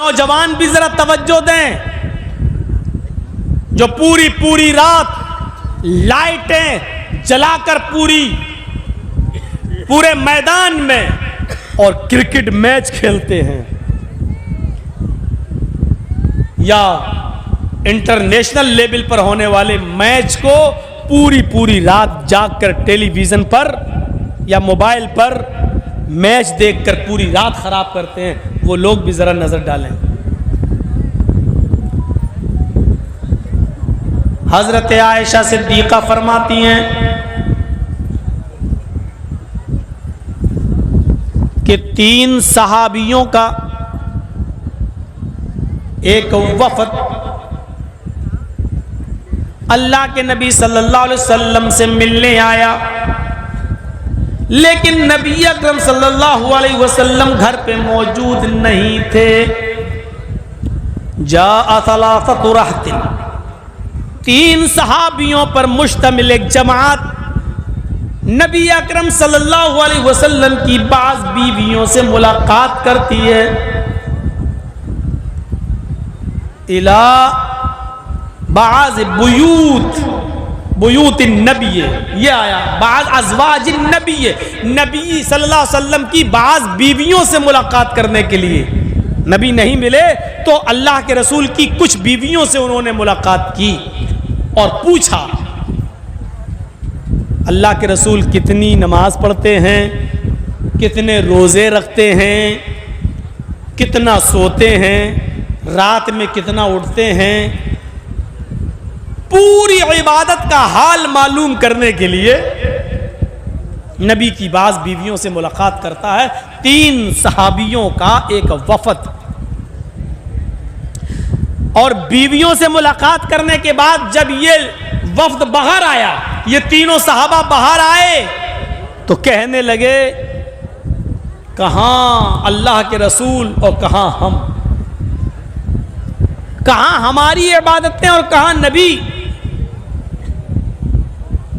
नौजवान भी जरा तवज्जो दें, जो पूरी पूरी रात लाइटें जलाकर पूरे मैदान में और क्रिकेट मैच खेलते हैं, या इंटरनेशनल लेवल पर होने वाले मैच को पूरी पूरी रात जागकर टेलीविजन पर या मोबाइल पर मैच देखकर पूरी रात खराब करते हैं, वो लोग भी जरा नजर डालें। हजरत आयशा सिद्दीका फरमाती हैं कि 3 सहाबियों का एक वफद अल्लाह के नबी सल्लल्लाहु अलैहि वसल्लम से मिलने आया, लेकिन नबी अकरम सल्लल्लाहु अलैहि वसल्लम घर पे मौजूद नहीं थे। जा सलासतु रहतिन, 3 सहाबियों पर मुश्तमिल एक जमात नबी अकरम सल्लल्लाहु अलैहि वसल्लम की बाज बीवियों से मुलाकात करती है। इला बाज बुयूत नबी, ये आया बाज अज़वाज नबी, नबी सल्लल्लाहु अलैहि वसल्लम की बाज बीवियों से मुलाकात करने के लिए नबी नहीं मिले तो अल्लाह के रसूल की कुछ बीवियों से उन्होंने मुलाकात की और पूछा, अल्लाह के रसूल कितनी नमाज पढ़ते हैं, कितने रोज़े रखते हैं, कितना सोते हैं, रात में कितना उठते हैं। पूरी इबादत का हाल मालूम करने के लिए नबी की बाज बीवियों से मुलाकात करता है 3 सहाबियों का एक वफद। और बीवियों से मुलाकात करने के बाद जब ये वफद बाहर आया, ये तीनों सहाबा बाहर आए तो कहने लगे, कहां अल्लाह के रसूल और कहां हम, कहां हमारी इबादतें और कहां नबी।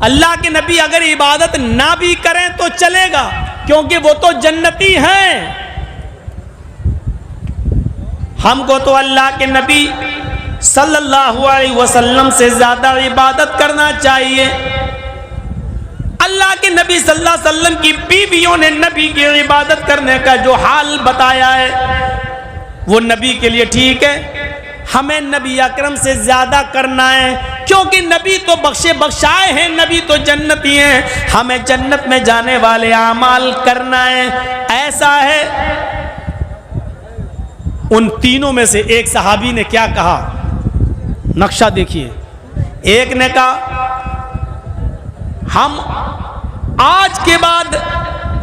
अल्लाह के नबी अगर इबादत ना भी करें तो चलेगा, क्योंकि वो तो जन्नती हैं। हमको तो अल्लाह के नबी सल्लल्लाहु अलैहि वसल्लम से ज्यादा इबादत करना चाहिए। अल्लाह के नबी सल्लल्लाहु अलैहि वसल्लम की बीवियों ने नबी की इबादत करने का जो हाल बताया है वो नबी के लिए ठीक है, हमें नबी अकरम से ज्यादा करना है, क्योंकि नबी तो बख्शे बख्शाए हैं, नबी तो जन्नती हैं, हमें जन्नत में जाने वाले आमाल करना है। ऐसा है। उन तीनों में से एक सहाबी ने क्या कहा, नक्शा देखिए। एक ने कहा, हम आज के बाद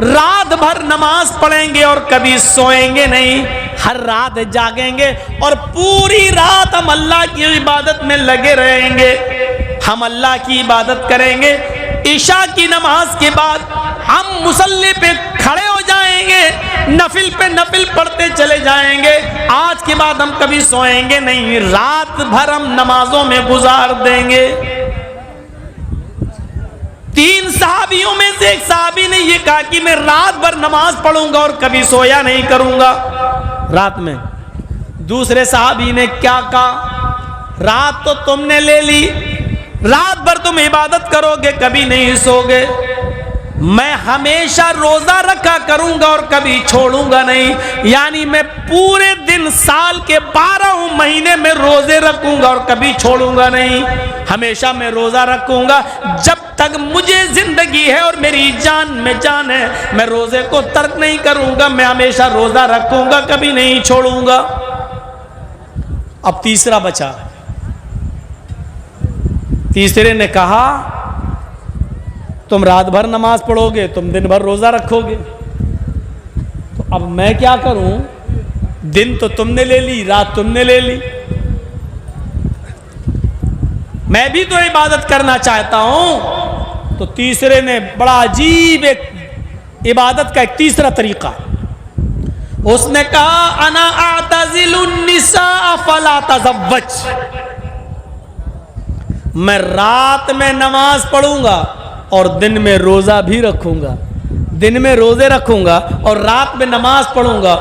रात भर नमाज पढ़ेंगे और कभी सोएंगे नहीं, हर रात जागेंगे और पूरी रात हम अल्लाह की इबादत में लगे रहेंगे। हम अल्लाह की इबादत करेंगे, इशा की नमाज के बाद हम मुसल्ले पे खड़े हो जाएंगे, नफिल पे नफिल पढ़ते चले जाएंगे। आज के बाद हम कभी सोएंगे नहीं, रात भर हम नमाजों में गुजार देंगे। 3 सहाबियों में से एक सहाबी ने यह कहा कि मैं रात भर नमाज पढ़ूंगा और कभी सोया नहीं करूंगा रात में। दूसरे सहाबी ने क्या कहा, रात तो तुमने ले ली, रात भर तुम इबादत करोगे, कभी नहीं सोगे, मैं हमेशा रोजा रखा करूंगा और कभी छोड़ूंगा नहीं, यानी मैं पूरे दिन साल के 12 महीने में रोजे रखूंगा और कभी छोड़ूंगा नहीं, हमेशा मैं रोजा रखूंगा जब तक मुझे जिंदगी है और मेरी जान में जान है, मैं रोजे को तर्क नहीं करूंगा, मैं हमेशा रोजा रखूंगा, कभी नहीं छोड़ूंगा। अब तीसरा बचा। तीसरे ने कहा, तुम रात भर नमाज पढ़ोगे, तुम दिन भर रोजा रखोगे, तो अब मैं क्या करूं, दिन तो तुमने ले ली, रात तुमने ले ली, मैं भी तो इबादत करना चाहता हूं। तो तीसरे ने बड़ा अजीब एक इबादत का एक तीसरा तरीका, उसने कहा, अना आतज़िलुन निसा फला तज़व्वज, मैं रात में नमाज पढ़ूंगा और दिन में रोजा भी रखूंगा, दिन में रोजे रखूंगा और रात में नमाज पढ़ूंगा,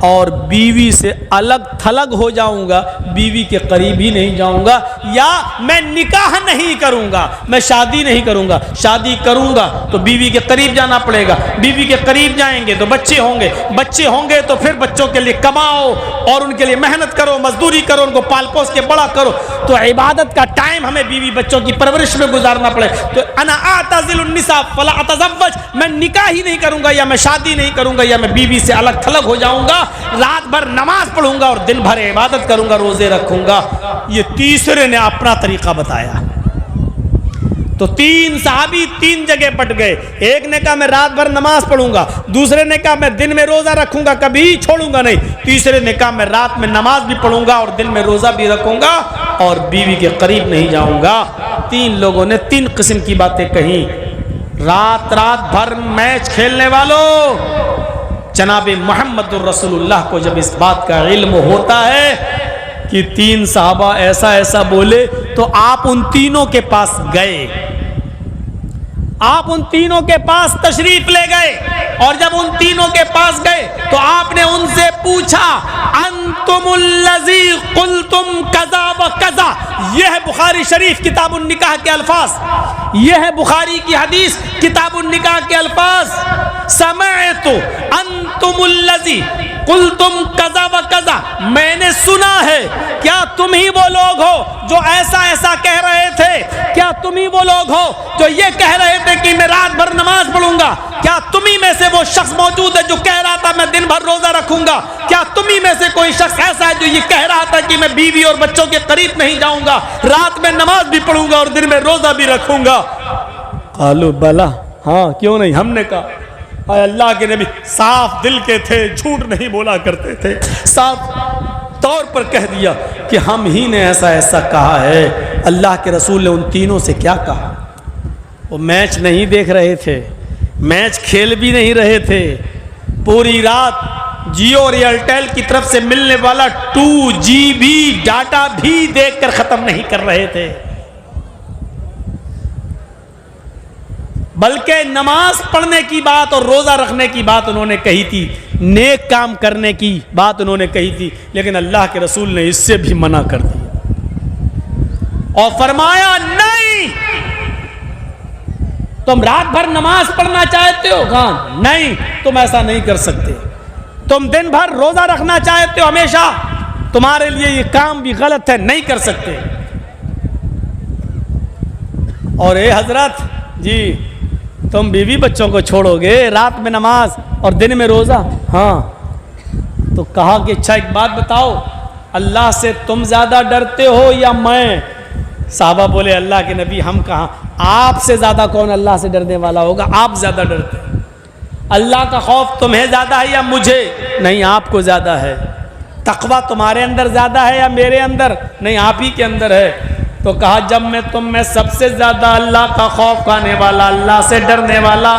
और बीवी से अलग थलग हो जाऊंगा, बीवी के करीब ही नहीं जाऊंगा, या मैं निकाह नहीं करूंगा, मैं शादी नहीं करूंगा। शादी करूंगा तो बीवी के करीब जाना पड़ेगा, बीवी के करीब जाएंगे तो बच्चे होंगे, बच्चे होंगे तो फिर बच्चों के लिए कमाओ और उनके लिए मेहनत करो, मजदूरी करो, उनको पाल पोस के बड़ा करो। तो इबादत का टाइम हमें बीवी बच्चों की परवरिश में गुजारना पड़े। तो अना आतज़िलुन निसा फला अतज़व्वज, मैं निकाह ही नहीं करूंगा, या मैं शादी नहीं करूंगा, या मैं बीवी से अलग थलग हो जाऊंगा, रात भर नमाज पढ़ूंगा और दिन भर इबादत करूंगा, रोजे रखूंगा। ये तीसरे ने अपना तरीका बताया। तो तीन सहाबी तीन जगह पट गए। एक ने कहा मैं रात भर नमाज पढ़ूंगा, दूसरे ने कहा मैं दिन में रोजा रखूंगा, कभी छोड़ूंगा नहीं, तीसरे ने कहा मैं रात में नमाज भी पढ़ूंगा और दिन में रोजा भी रखूंगा और बीवी के करीब नहीं जाऊंगा। तीन लोगों ने तीन किस्म की बातें कही। रात रात भर मैच खेलने वालों, जनाबे मोहम्मदुर रसूलुल्लाह को जब इस बात का इल्म होता है कि तीन साहबा ऐसा ऐसा बोले, तो आप उन तीनों के पास गए, आप उन तीनों के पास तशरीफ ले गए, और जब उन तीनों के पास गए तो आपने उनसे पूछा अंतुमुल्लज़ी कुल्तुम कज़ा व कज़ा। यह है बुखारी शरीफ किताबुन निकाह के अल्फाज, यह है बुखारी की हदीस किताबुन निकाह के अल्फाज। समअतु अंतुमुल्लज़ी कुल्तुम कज़ा व कज़ा, मैंने सुना है, क्या तुम ही वो लोग हो जो ऐसा ऐसा कह रहे थे? क्या तुम ही वो लोग हो जो ये कह रहे थे कि मैं रात भर नमाज पढ़ूंगा? क्या तुम ही में से वो शख्स मौजूद है जो कह रहा था मैं दिन भर रोजा रखूंगा? क्या तुम ही में से कोई शख्स ऐसा है जो ये कह रहा था कि मैं बीवी और बच्चों के करीब नहीं जाऊंगा, रात में नमाज भी पढ़ूंगा और दिन में रोजा भी रखूंगा? कालू बला, हाँ क्यों नहीं, हमने कहा अल्लाह के नबी साफ दिल के थे, झूठ नहीं बोला करते थे, साफ तौर पर कह दिया कि हम ही ने ऐसा ऐसा कहा है। अल्लाह के रसूल ने उन तीनों से क्या कहा? वो मैच नहीं देख रहे थे, मैच खेल भी नहीं रहे थे, पूरी रात जियो और एयरटेल की तरफ से मिलने वाला 2GB डाटा भी देखकर खत्म नहीं कर रहे थे, बल्कि नमाज पढ़ने की बात और रोजा रखने की बात उन्होंने कही थी, नेक काम करने की बात उन्होंने कही थी, लेकिन अल्लाह के रसूल ने इससे भी मना कर दिया और फरमाया नहीं, तुम रात भर नमाज पढ़ना चाहते हो, कहां नहीं, तुम ऐसा नहीं कर सकते। तुम दिन भर रोजा रखना चाहते हो हमेशा, तुम्हारे लिए ये काम भी गलत है, नहीं कर सकते। और ए हजरत जी, तुम बीवी बच्चों को छोड़ोगे, रात में नमाज और दिन में रोजा? हाँ। तो कहा कि अच्छा एक बात बताओ, अल्लाह से तुम ज्यादा डरते हो या मैं? साहबा बोले अल्लाह के नबी हम कहाँ, आपसे ज्यादा कौन अल्लाह से डरने वाला होगा, आप ज्यादा डरते हैं। अल्लाह का खौफ तुम्हें ज्यादा है या मुझे? नहीं, आपको ज्यादा है। तकवा तुम्हारे अंदर ज्यादा है या मेरे अंदर? नहीं, आप ही के अंदर है। तो कहा जब मैं तुम में सबसे ज्यादा अल्लाह का खौफ खाने वाला, अल्लाह से डरने वाला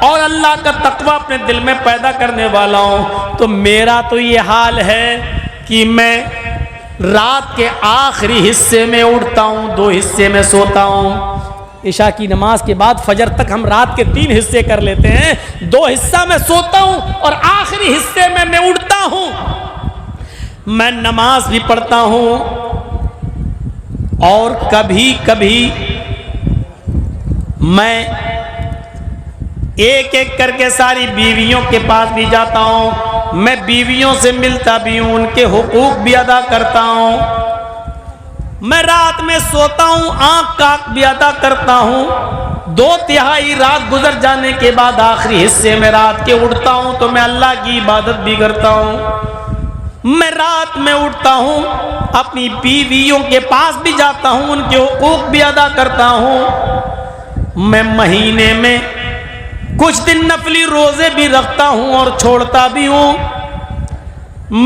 और अल्लाह का तकवा अपने दिल में पैदा करने वाला हूं, तो मेरा तो ये हाल है कि मैं रात के आखिरी हिस्से में उठता हूं, 2 हिस्से में सोता हूं। इशा की नमाज के बाद फजर तक हम रात के 3 हिस्से कर लेते हैं, 2 हिस्सा में सोता हूं और आखिरी हिस्से में मैं उठता हूं, मैं नमाज भी पढ़ता हूं और कभी कभी मैं एक एक करके सारी बीवियों के पास भी जाता हूं, मैं बीवियों से मिलता भी हूं, उनके हुकूक भी अदा करता हूं। मैं रात में सोता हूं, आंख काक भी अदा करता हूं। 2/3 रात गुजर जाने के बाद आखिरी हिस्से में रात के उठता हूं तो मैं अल्लाह की इबादत भी करता हूं। मैं रात में उठता हूं, अपनी बीवियों के पास भी जाता हूं, उनके हुकूक भी अदा करता हूं। मैं महीने में कुछ दिन नफली रोजे भी रखता हूं और छोड़ता भी हूं।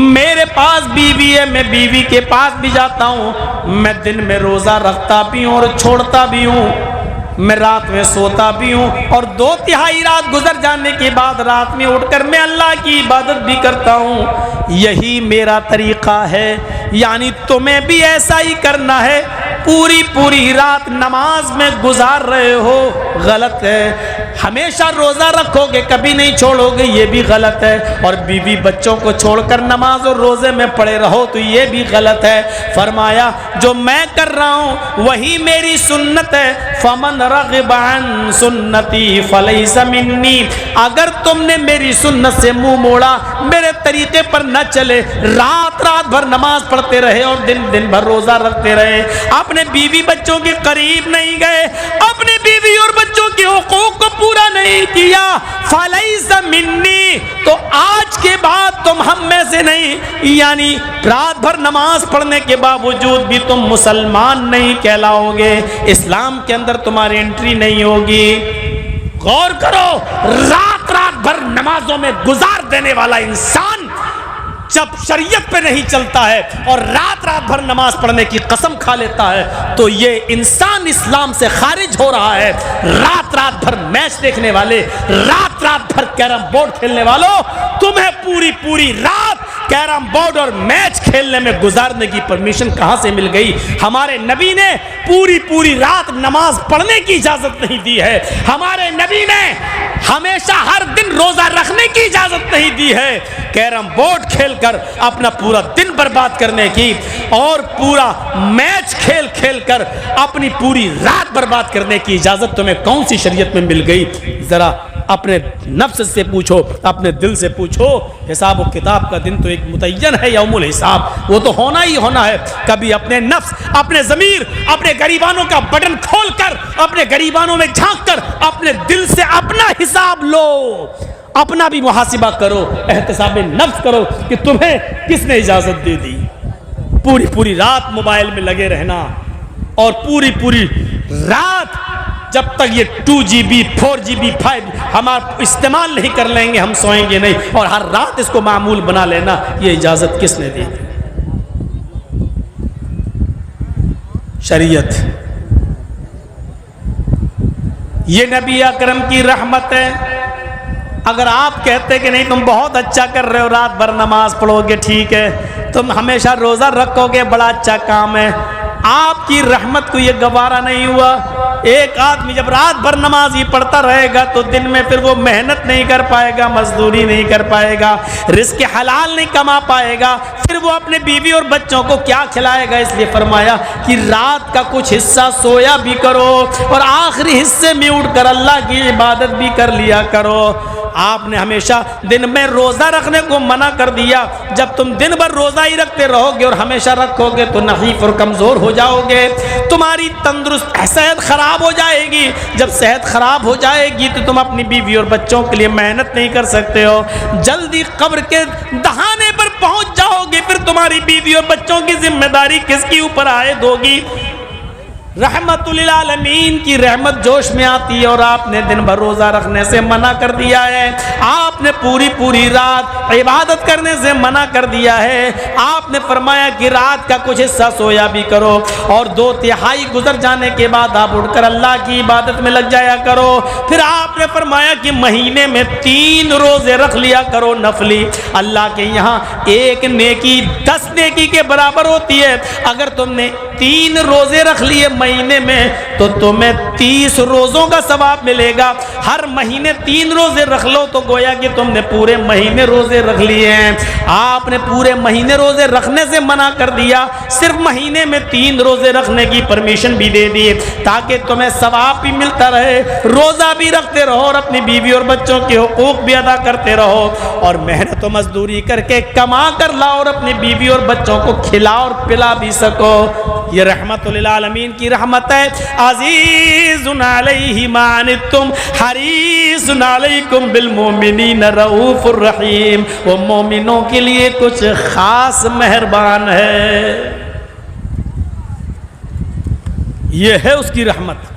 मेरे पास बीवी है, मैं बीवी के पास भी जाता हूं। मैं दिन में रोजा रखता भी हूं और छोड़ता भी हूं। मैं रात में सोता भी हूँ और 2/3 रात गुजर जाने के बाद रात में उठकर मैं अल्लाह की इबादत भी करता हूँ। यही मेरा तरीका है, यानी तुम्हें भी ऐसा ही करना है। पूरी पूरी रात नमाज में गुजार रहे हो, गलत है। हमेशा रोज़ा रखोगे, कभी नहीं छोड़ोगे, ये भी गलत है। और बीवी बच्चों को छोड़कर नमाज और रोज़े में पड़े रहो तो ये भी गलत है। फरमाया जो मैं कर रहा हूँ वही मेरी सुन्नत है। फमन रग़िबा अन सुन्नती फलैसा मिन्नी, अगर तुमने मेरी सुन्नत से मुंह मोड़ा, मेरे तरीके पर न चले, रात रात भर नमाज पढ़ते रहे और दिन दिन भर रोज़ा रखते रहे, अपने बीवी बच्चों के करीब नहीं गए, अपने बीवी और बच्चों के हुकूक को पूरा नहीं किया, फलैसा मिन्नी, तो आज के बाद तुम हम में से नहीं। यानी रात भर नमाज पढ़ने के बावजूद भी तुम मुसलमान नहीं कहलाओगे, इस्लाम के अंदर तुम्हारी एंट्री नहीं होगी। गौर करो, रात रात भर नमाजों में गुजार देने वाला इंसान जब शरीयत पे नहीं चलता है और रात रात भर नमाज पढ़ने की कसम खा लेता है तो ये इंसान इस्लाम से खारिज हो रहा है। रात रात भर मैच देखने वाले, रात रात भर कैरम बोर्ड खेलने वालों, तुम्हें पूरी पूरी रात कैरम बोर्ड और मैच खेलने में गुजारने की परमिशन कहां से मिल गई? हमारे नबी ने पूरी पूरी रात नमाज पढ़ने की इजाजत नहीं दी है। हमारे नबी ने हमेशा हर दिन रोजा रखने की इजाजत नहीं दी है। कैरम बोर्ड खेलकर अपना पूरा दिन बर्बाद करने की और पूरा मैच खेल खेल कर अपनी पूरी रात बर्बाद करने की इजाजत तुम्हें कौन सी शरीयत में मिल गई? जरा अपने नफ्स से पूछो, अपने दिल से पूछो। हिसाब और किताब का दिन तो एक मुतय्यन है, यौमुल हिसाब, वो तो होना ही होना है। कभी अपने नफ्स, अपने ज़मीर, अपने गरीबानों का बटन खोलकर, अपने गरीबानों में झांक कर अपने दिल से अपना हिसाब लो, अपना भी मुहासिबा करो, एहतिसाब नफ्स करो कि तुम्हें किसने इजाजत दे दी। पूरी पूरी रात मोबाइल में लगे रहना और पूरी पूरी रात जब तक ये 2GB 4GB 5 हम इस्तेमाल नहीं कर लेंगे हम सोएंगे नहीं, और हर रात इसको मामूल बना लेना, ये इजाजत किसने दी? शरीयत। ये नबी अकरम की रहमत है। अगर आप कहते कि नहीं तुम बहुत अच्छा कर रहे हो, रात भर नमाज पढ़ोगे, ठीक है, तुम हमेशा रोज़ा रखोगे, बड़ा अच्छा काम है, आपकी रहमत को ये गवारा नहीं हुआ। एक आदमी जब रात भर नमाज ही पढ़ता रहेगा तो दिन में फिर वो मेहनत नहीं कर पाएगा, मजदूरी नहीं कर पाएगा, रिस्क हलाल नहीं कमा पाएगा, फिर वो अपने बीवी और बच्चों को क्या खिलाएगा? इसलिए फरमाया कि रात का कुछ हिस्सा सोया भी करो और आखिरी हिस्से में उठकर अल्लाह की इबादत भी कर लिया करो। आपने हमेशा दिन में रोज़ा रखने को मना कर दिया। जब तुम दिन भर रोज़ा ही रखते रहोगे और हमेशा रखोगे तो नहीफ और कमज़ोर हो जाओगे, तुम्हारी तंदुरुस्त सेहत खराब हो जाएगी। जब सेहत खराब हो जाएगी तो तुम अपनी बीवी और बच्चों के लिए मेहनत नहीं कर सकते हो, जल्दी कब्र के दहाने पर पहुंच जाओगे, फिर तुम्हारी बीवी और बच्चों की जिम्मेदारी किसके ऊपर आयद होगी? रहमतुल आलमीन की रहमत जोश में आती है और आपने दिन भर रोज़ा रखने से मना कर दिया है, आपने पूरी पूरी रात इबादत करने से मना कर दिया है। आपने फरमाया कि रात का कुछ हिस्सा सोया भी करो और 2/3 गुजर जाने के बाद आप उठकर अल्लाह की इबादत में लग जाया करो। फिर आपने फरमाया कि महीने में 3 रोज़े रख लिया करो नफली। अल्लाह के यहाँ एक नेकी 10 नेकी के बराबर होती है। अगर तुमने 3 रोज़े रख लिए महीने में तो तुम्हें 30 रोज़ों का सवाब मिलेगा। हर महीने 3 रोज़े रख लो तो गोया कि तुमने पूरे महीने रोज़े रख लिए हैं। आपने पूरे महीने रोज़े रखने से मना कर दिया, सिर्फ महीने में 3 रोज़े रखने की परमिशन भी दे दी ताकि तुम्हें सवाब भी मिलता रहे, रोज़ा भी रखते रहो और अपनी बीवी और बच्चों के हुकूक भी अदा करते रहो और मेहनत और मजदूरी करके कमा कर लाओ और अपनी बीवी और बच्चों को खिला और पिला भी सको। ये रहमतुल आलमीन की रहमत है। अज़ीज़ुन अलैहि मा अनित्तुम हरीसुन अलैकुम बिल मोमिनीन रऊफुर रहीम। वो मोमिनों के लिए कुछ खास मेहरबान है। ये है उसकी रहमत।